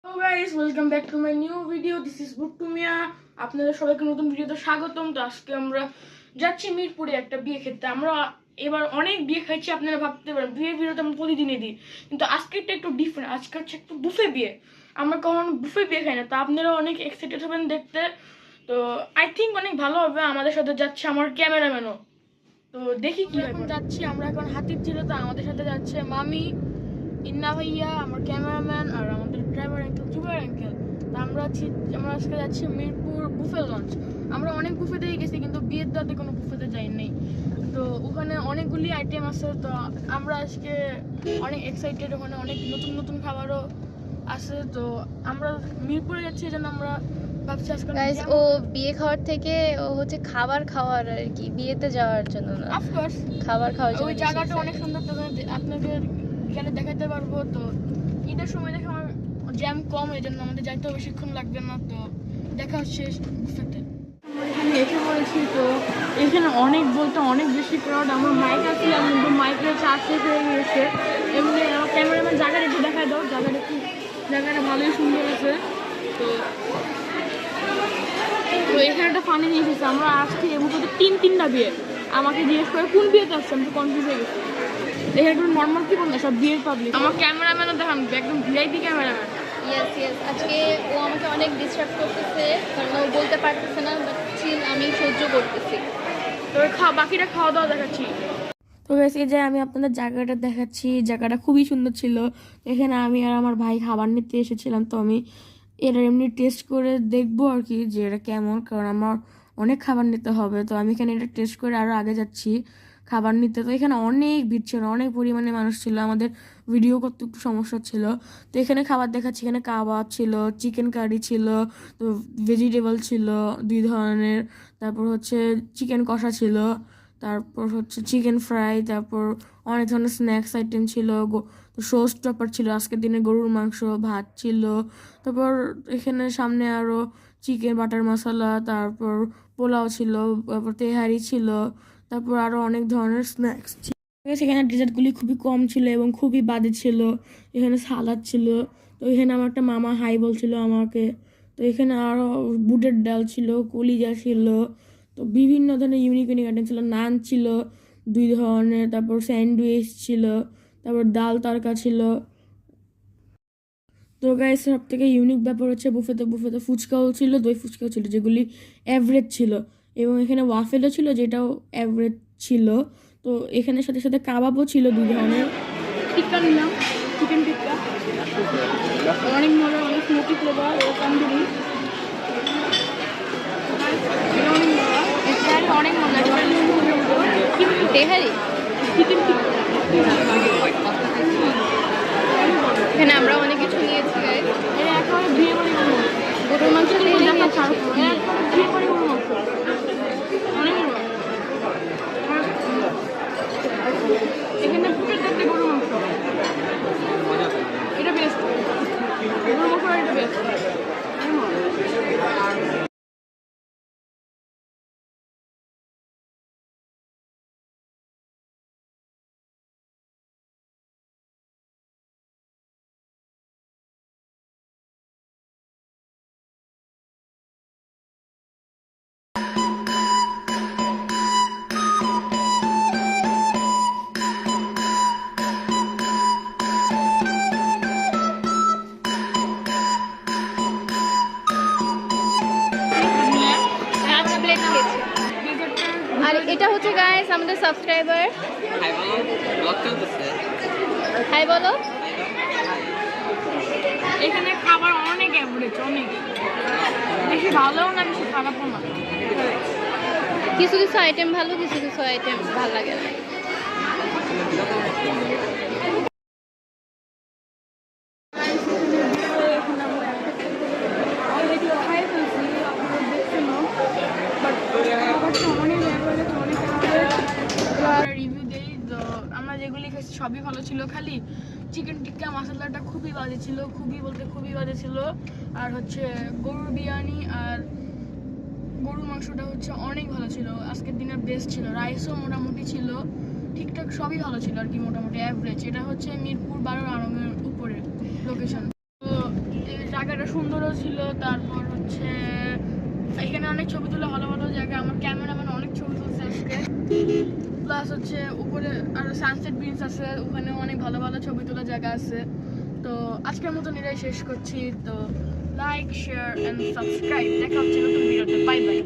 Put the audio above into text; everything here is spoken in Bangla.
Hello guys, welcome back to my new video. This is Book to Mia. আপনাদের সবাইকে নতুন ভিডিওতে স্বাগতম। তো আজকে আমরা যাচ্ছি মিরপুরে একটা বিয়ে খেতে। আমরা এবার অনেক বিয়ে খাইছি, আপনারা ভাবতে পারেন বিয়ের ভিডিওতে আমরা প্রতিদিনই দিই, কিন্তু আজকেরটা একটু ডিফারেন্ট। আজকে হচ্ছে একটু বুফে বিয়ে। আমরা কখনো বুফে বিয়ে খাই না, তো আপনারা অনেক এক্সাইটেড হবেন দেখতে। তো আই থিঙ্ক অনেক ভালো হবে। আমাদের সাথে যাচ্ছে আমার ক্যামেরাম্যানও। তো দেখি কি এখন যাচ্ছি আমরা এখন হাতির ঝিলে। তো আমাদের সাথে যাচ্ছে মামি, ইন্না ভাইয়া, আমার ক্যামেরাম্যান আর আমাদের ড্রাইভার আঙ্কেল জুবাইর আঙ্কেল। তো আমরা আজকে যাচ্ছি মিরপুর বুফে লঞ্চ। আমরা অনেক বুফেতেই গেছি, কিন্তু বিয়ের দাতে কোনো বুফেতে যাইনি। তো ওখানে অনেকগুলি আইটেম আছে। তো আমরা আজকে অনেক এক্সাইটেড, ওখানে অনেক নতুন নতুন খাবারও আছে। তো আমরা মিরপুরে যাচ্ছি, এই জন্য আমরা ভাবছি আজকে গাইস ও বিয়ে খাওয়ার থেকে ও হচ্ছে খাবার খাওয়ার আর কি, বিয়েতে যাওয়ার জন্য না, অফকোর্স খাবার খাওয়ার জন্য। ওই জায়গাটা অনেক সুন্দর, তো আপনাকে গেলে দেখাতে পারবো। তো ঈদের সময় দেখে আমার জ্যাম কম, এই জন্য আমাদের যাইতেও বেশিক্ষণ লাগবে না। তো দেখা হচ্ছে বুফেতে। এখানে এসে পড়েছি। তো এখানে অনেক বলতে অনেক বেশি ক্রাউড। আমার মাইক আসছিলাম, কিন্তু মাইকের চার্জ শেষ হয়ে গিয়েছে। এমনি আমার ক্যামেরাম্যান জায়গাটা একটু দেখায় দাও। জায়গাটা ভালোই সুন্দর আছে। তো এখানে একটা ফানি নিয়ে এসেছে। আমরা আসছি এই বুফেতে তিনটা বিয়ে। আমাকে জিজ্ঞেস করে কোন বিয়েতে আসছে, আমি তো কনফিউজ হয়ে গেছি। এখানে একটু নর্মাল কি বল না, সব বিয়ের পাবলিক। আমার ক্যামেরাম্যানও দেখান, একদম ভিআইপি ক্যামেরাম্যান। ইয়েস আজকে ও আমাকে অনেক ডিস্টার্ব করতেছে, কারণ ও বলতে পারতেছে না, বাট চিল আমি সহ্য করতেছি। তো বাকিটা খাওয়া দাওয়া দেখাচ্ছি। তো গেছে যে আমি আপনাদের জায়গাটা দেখাচ্ছি। জায়গাটা খুবই সুন্দর ছিল। এখানে আমি আর আমার ভাই খাবার নিতে এসেছিলাম। তো আমি এটা এমনি টেস্ট করে দেখবো আর কি, যে এটা কেমন, কারণ আমার অনেক খাবার নিতে হবে। তো আমি এখানে এটা টেস্ট করে আরও আগে যাচ্ছি খাবার নিতে। তো এখানে অনেক ভিড় ছিল, অনেক পরিমাণে মানুষ ছিল, আমাদের ভিডিও করতে একটু সমস্যা ছিল। তো এখানে খাবার দেখাচ্ছি। এখানে কাবাব ছিল, চিকেন কারি ছিল, তো ভেজিটেবল ছিল 2 ধরনের, তারপর হচ্ছে চিকেন কষা ছিল, তারপর হচ্ছে চিকেন ফ্রাই, তারপর অনেক ধরনের স্ন্যাক্স আইটেম ছিল, শো স্টপার ছিল, আজকের দিনে গরুর মাংস, ভাত ছিল। তারপর এখানে সামনে আরও চিকেন বাটার মশলা, তারপর পোলাও ছিল, তারপর তেহারি ছিল, তারপর আরও অনেক ধরনের স্ন্যাক্স ছিল। সেখানে ডেজার্টগুলি খুবই কম ছিল এবং খুবই বাজে ছিল। এখানে সালাদ ছিল। তো এখানে আমার একটা মামা হাই বলছিল আমাকে। তো এখানে আরও বুটের ডাল ছিল, কলিজা ছিল, তো বিভিন্ন ধরনের ইউনিক আইটেম ছিল। নান ছিল 2 ধরনের, তারপর স্যান্ডউইচ ছিল, তারপর ডাল তরকা ছিল। তো গাইস সব থেকে ইউনিক ব্যাপার হচ্ছে বুফেতে ফুচকাও ছিল, দই ফুচকাও ছিল, যেগুলি অ্যাভারেজ ছিল, এবং এখানে ওয়াফেলও ছিল, যেটাও অ্যাভারেজ ছিল। তো এখানে সাথে সাথে কাবাবও ছিল 2 ধরনের। টিক্কা নিলাম, চিকেন টিক্কা, অনেক মজা, অনেক স্মোকি ফ্লেভার ও তন্দুরি। অনেক মজা, তেহারি। চিকেন টিক্কা। এখানে আমরা অনেক কিছু নিয়েছি গাইস। এটা একেবারে বিয়ে বাড়ি গরুর মাংস। বিয়ে বাড়ি গরুর মাংস অনেক বড়। এখানে পুটের চারটে গরুর মাংস, এটা বেস্ট। গরুর মাংস এটা বেস্ট। আর এটা হচ্ছে গাইস আমাদের সাবস্ক্রাইবার। হাই বলো, ব্লগ চলতেছে। হাই বলো। এখানে খাবার অনেক অ্যাভারেজ, অনেক বেশি ভালোও না, বেশি খারাপও না। কিছু কিছু আইটেম ভালো, কিছু কিছু আইটেম ভালো লাগে না। রিভিউ দেই তো আমরা যেগুলি খেয়েছি সবই ভালো ছিল, খালি চিকেন টিক্কা মশলাটা খুবই বাজে ছিল, খুবই বাজে ছিল। আর হচ্ছে গরুর বিরিয়ানি আর গরুর মাংসটা হচ্ছে অনেক ভালো ছিল, আজকের দিনের বেস্ট ছিল। রাইসও মোটামুটি ছিল, ঠিকঠাক সবই ভালো ছিল আর কি, মোটামুটি অ্যাভারেজ। এটা হচ্ছে মিরপুর 12 আড়ংয়ের উপরে লোকেশন। তো জায়গাটা সুন্দরও ছিল। তারপর হচ্ছে এখানে অনেক ছবি তোলা, ভালো ভালো জায়গা। আমার ক্যামেরাম্যান অনেক ছবি তুলছে আজকে। প্লাস হচ্ছে উপরে আরো সানসেট বিচ আছে, ওখানে অনেক ভালো ভালো ছবি তোলার জায়গা আছে। তো আজকের মতন এটাই শেষ করছি। তো লাইক, শেয়ার এন্ড সাবস্ক্রাইব। দেখা হচ্ছে নতুন ভিডিওতে। Bye bye.